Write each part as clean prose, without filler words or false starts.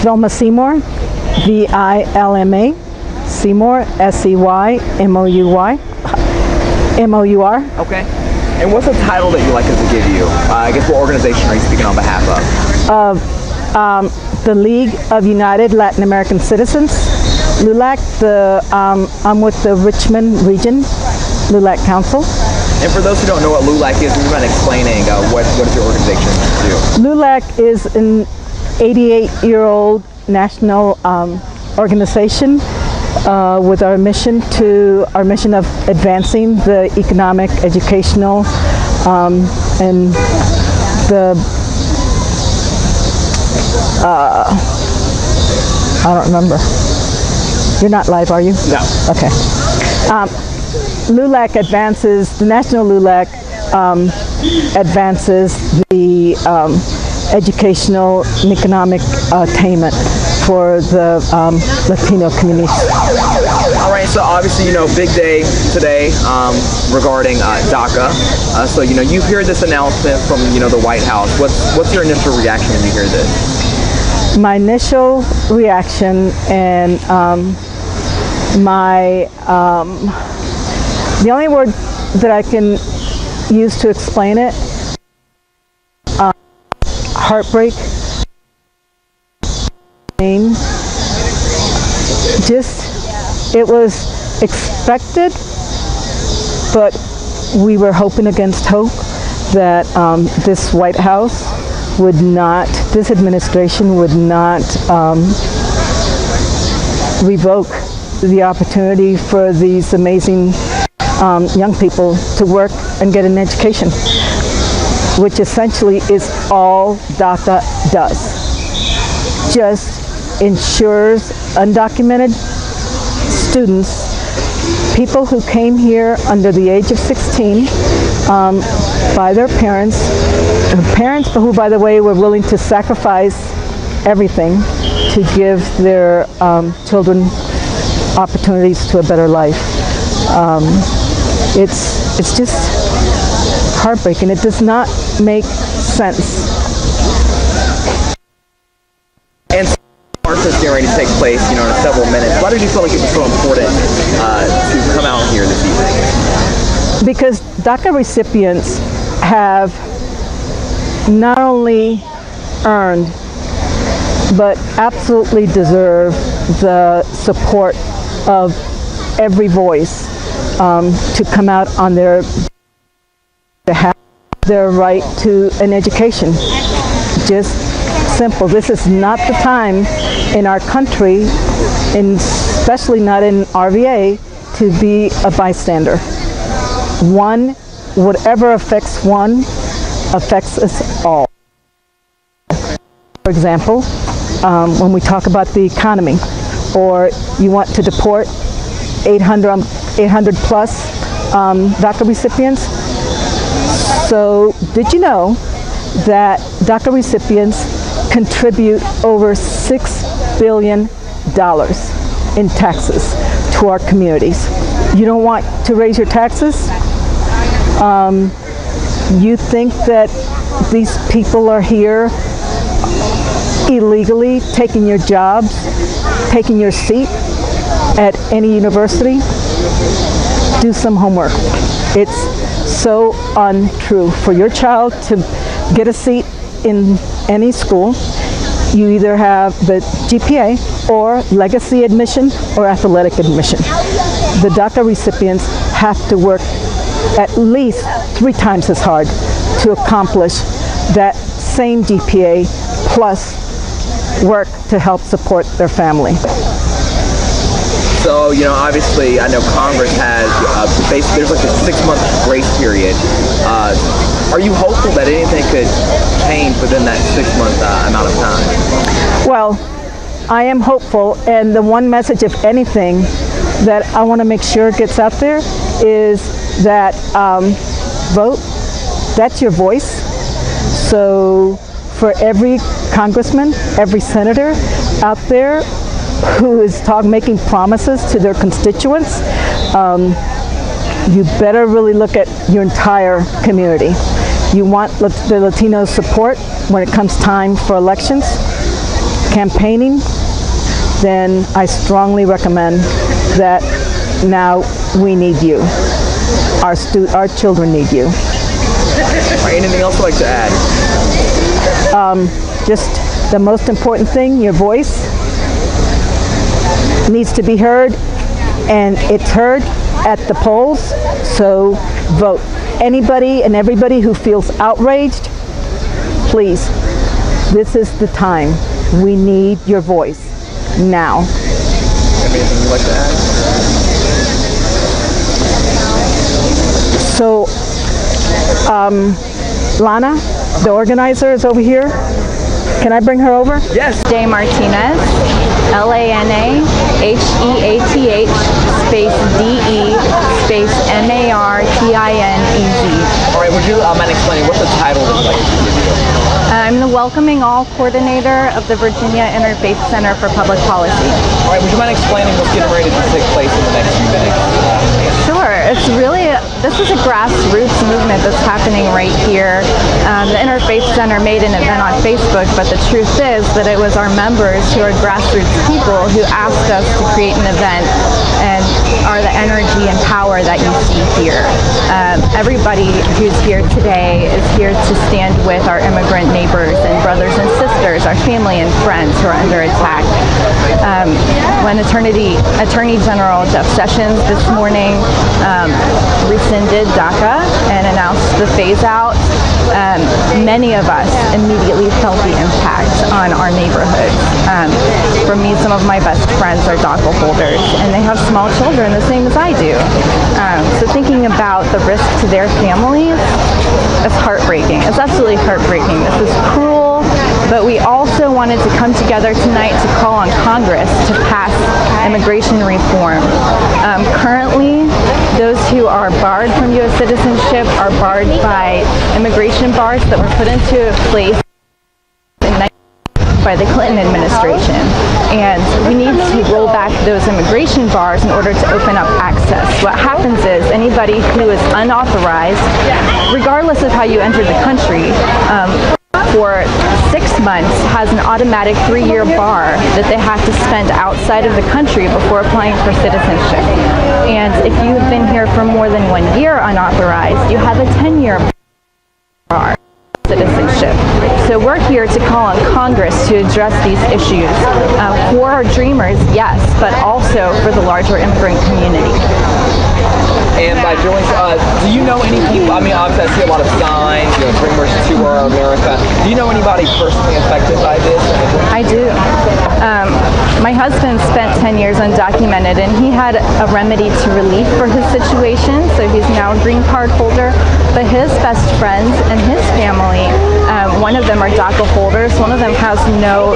Vilma Seymour, V-I-L-M-A, Seymour, S-E-Y-M-O-U-Y, M-O-U-R. Okay. And what's the title that you'd like us to give you? I guess what organization are you speaking on behalf of? The League of United Latin American Citizens, LULAC. I'm with the Richmond Region LULAC Council. And for those who don't know what LULAC is, would you mind explaining what does your organization do? LULAC is an 88-year-old national organization with our mission of advancing the economic, educational, and the I don't remember. You're not live, are you? No. Okay. LULAC advances, the National LULAC advances the educational and economic attainment for the Latino community. All right, so obviously, big day today regarding DACA. So, you hear this announcement from, the White House. What's your initial reaction when you hear this? My initial reaction and the only word that I can use to explain it, heartbreak, pain. It was expected, but we were hoping against hope that this White House this administration would not revoke the opportunity for these amazing young people to work and get an education, which essentially is all DACA does. Just ensures undocumented students, people who came here under the age of 16 by their parents who, by the way, were willing to sacrifice everything to give their children opportunities to a better life. It's just heartbreaking. It does not make sense. And march is getting ready to take place, in several minutes. Why did you feel like it was so important to come out here this evening? Because DACA recipients have not only earned, but absolutely deserve the support of every voice to come out on their behalf, their right to an education. Just simple. This is not the time in our country, and especially not in RVA, to be a bystander. Whatever affects one affects us all. For example, when we talk about the economy, or you want to deport 800 plus DACA recipients. So did you know that DACA recipients contribute over $6 billion in taxes to our communities? You don't want to raise your taxes? You think that these people are here illegally, taking your jobs, taking your seat at any university? Do some homework. It's so untrue. For your child to get a seat in any school, you either have the GPA or legacy admission or athletic admission. The DACA recipients have to work at least 3 times as hard to accomplish that same GPA plus work to help support their family. So, obviously, I know Congress has, there's like a 6-month grace period. Are you hopeful that anything could change within that 6-month amount of time? Well, I am hopeful, and the one message, if anything, that I want to make sure gets out there is that vote, that's your voice. So for every congressman, every senator out there who is making promises to their constituents, you better really look at your entire community. You want the Latino support when it comes time for elections. campaigning, then I strongly recommend that now we need you. Our children need you. Anything else you'd like to add? Just the most important thing, your voice needs to be heard, and it's heard at the polls, so vote. Anybody and everybody who feels outraged, please, this is the time. We need your voice now. Anything you'd like to add? So, Lana, the organizer, is over here. Can I bring her over? Yes. Day Martinez, LANAHEATH, space DE, space MARTINEZ. All right, would you mind explaining what the title is like? I'm the Welcoming All Coordinator of the Virginia Interfaith Center for Public Policy. All right, would you mind explaining what's getting ready to take place in the next few minutes? Sure, this is a grassroots movement that's happening right here. The Interfaith Center made an event on Facebook, but the truth is that it was our members who are grassroots people who asked us to create an event and are the energy and power that you see here. Everybody who's here today is here to stand with our immigrant neighbors and brothers and sisters, our family and friends who are under attack. When Attorney General Jeff Sessions this morning rescinded DACA and announced the phase out, many of us immediately felt the impact on our neighborhoods. For me, some of my best friends are DACA holders, and they have small children the same as I do. So thinking about the risk to their families is heartbreaking. It's absolutely heartbreaking. This is cruel, but we also wanted to come together tonight to call on Congress to pass immigration reform. Currently, those who are barred from U.S. citizenship are barred by immigration bars that were put into place by the Clinton administration, and we need to roll back those immigration bars in order to open up access. What happens is anybody who is unauthorized, regardless of how you entered the country, for 6 months has an automatic 3-year bar that they have to spend outside of the country before applying for citizenship. And if you have been here for more than 1 year unauthorized, you have a 10-year bar citizenship. So we're here to call on Congress to address these issues for our dreamers, yes, but also for the larger immigrant community. And by doing so, do you know any people? I mean, obviously I see a lot of signs, Dreamers Tour America. Do you know anybody personally affected by this? I do. My husband spent 10 years undocumented, and he had a remedy to relief for his situation, so he's now a green card holder. But his best friends and his family, one of them are DACA holders, one of them has no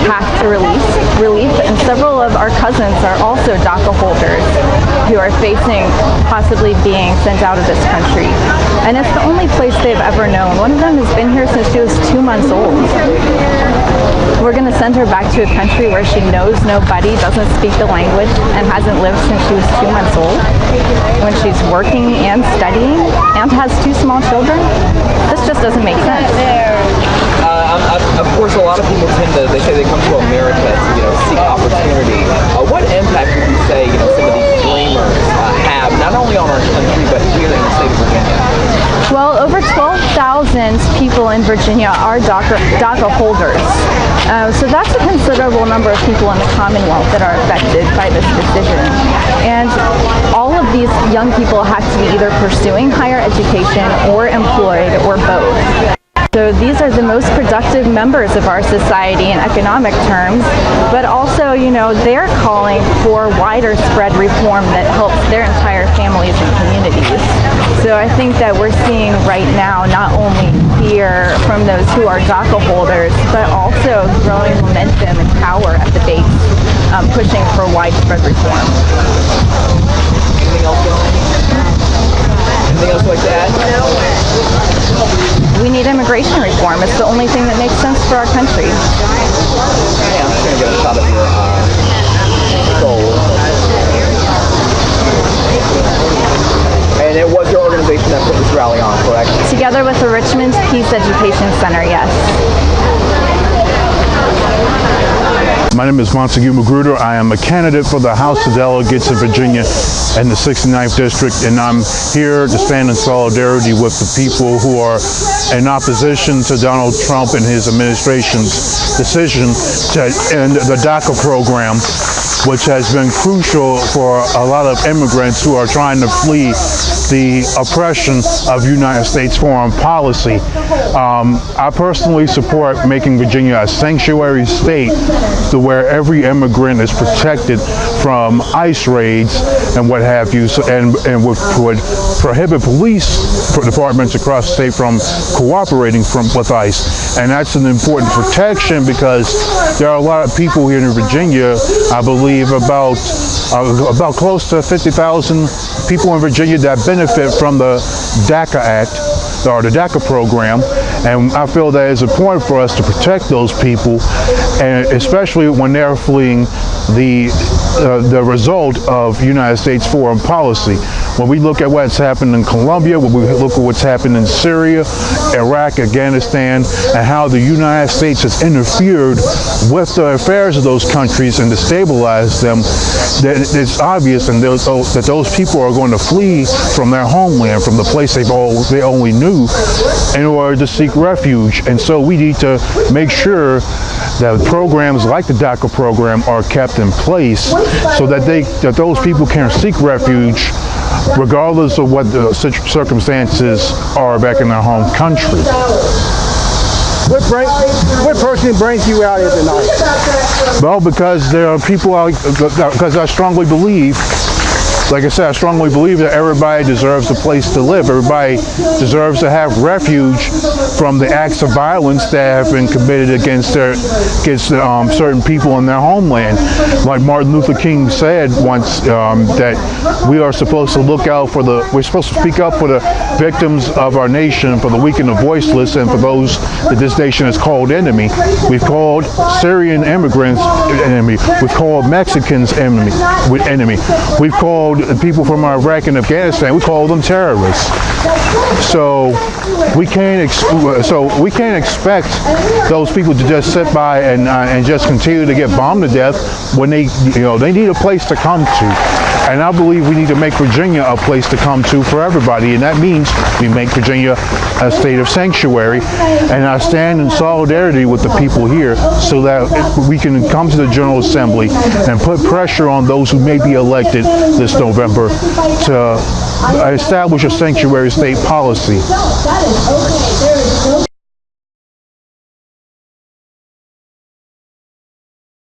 path to relief, and several of our cousins are also DACA holders who are facing possibly being sent out of this country. And it's the only place they've ever known. One of them has been here since she was 2 months old. We're going to send her back to a country where she knows nobody, doesn't speak the language, and hasn't lived since she was 2 months old, when she's working and studying and has 2 small children. This just doesn't make sense. Of course, a lot of people they say they come to America to, seek opportunity. What impact would you say, some of these dreamers have, not only on our country, but here in the state of Virginia? Well, over 12,000 people in Virginia are DACA holders. So that's a considerable number of people in the Commonwealth that are affected by this decision. And all of these young people have to be either pursuing higher education or employed or both. So these are the most productive members of our society in economic terms, but also, they're calling for wider spread reform that helps their entire families and communities. So I think that we're seeing right now not only fear from those who are DACA holders, but also growing momentum and power at the base, pushing for widespread reform. Anything else you'd like to add? We need immigration reform. It's the only thing that makes sense for our country. Okay, I'm just going to get a shot of your goal. And it was your organization that put this rally on, correct? Together with the Richmond Peace Education Center, yes. My name is Montague Magruder. I am a candidate for the House of Delegates in Virginia in the 69th District, and I'm here to stand in solidarity with the people who are in opposition to Donald Trump and his administration's decision to end the DACA program, which has been crucial for a lot of immigrants who are trying to flee the oppression of United States foreign policy. I personally support making Virginia a sanctuary state to where every immigrant is protected from ICE raids and what have you, and would prohibit police departments across the state from cooperating with ICE. And that's an important protection because there are a lot of people here in Virginia, I believe about close to 50,000 people in Virginia that benefit from the DACA Act, or the DACA program, and I feel that it's important for us to protect those people, and especially when they're fleeing the result of United States foreign policy. When we look at what's happened in Colombia, when we look at what's happened in Syria, Iraq, Afghanistan, and how the United States has interfered with the affairs of those countries and destabilized them, that it's obvious that those people are going to flee from their homeland, from the place they only knew, in order to seek refuge. And so we need to make sure that programs like the DACA program are kept in place so that those people can seek refuge regardless of what the circumstances are back in their home country. What personally brings you out here tonight? Well, because there are people out, because I strongly believe, like I said, I strongly believe that everybody deserves a place to live. Everybody deserves to have refuge from the acts of violence that have been committed against certain people in their homeland. Like Martin Luther King said once, that we are supposed to we're supposed to speak up for the victims of our nation, for the weak and the voiceless, and for those that this nation has called enemy. We've called Syrian immigrants enemy. We've called Mexicans enemy. We've called people from Iraq and Afghanistan, we call them terrorists. So we can't expect those people to just sit by and just continue to get bombed to death when they need a place to come to. And I believe we need to make Virginia a place to come to for everybody, and that means we make Virginia a state of sanctuary. And I stand in solidarity with the people here so that we can come to the General Assembly and put pressure on those who may be elected this November to establish a sanctuary state policy.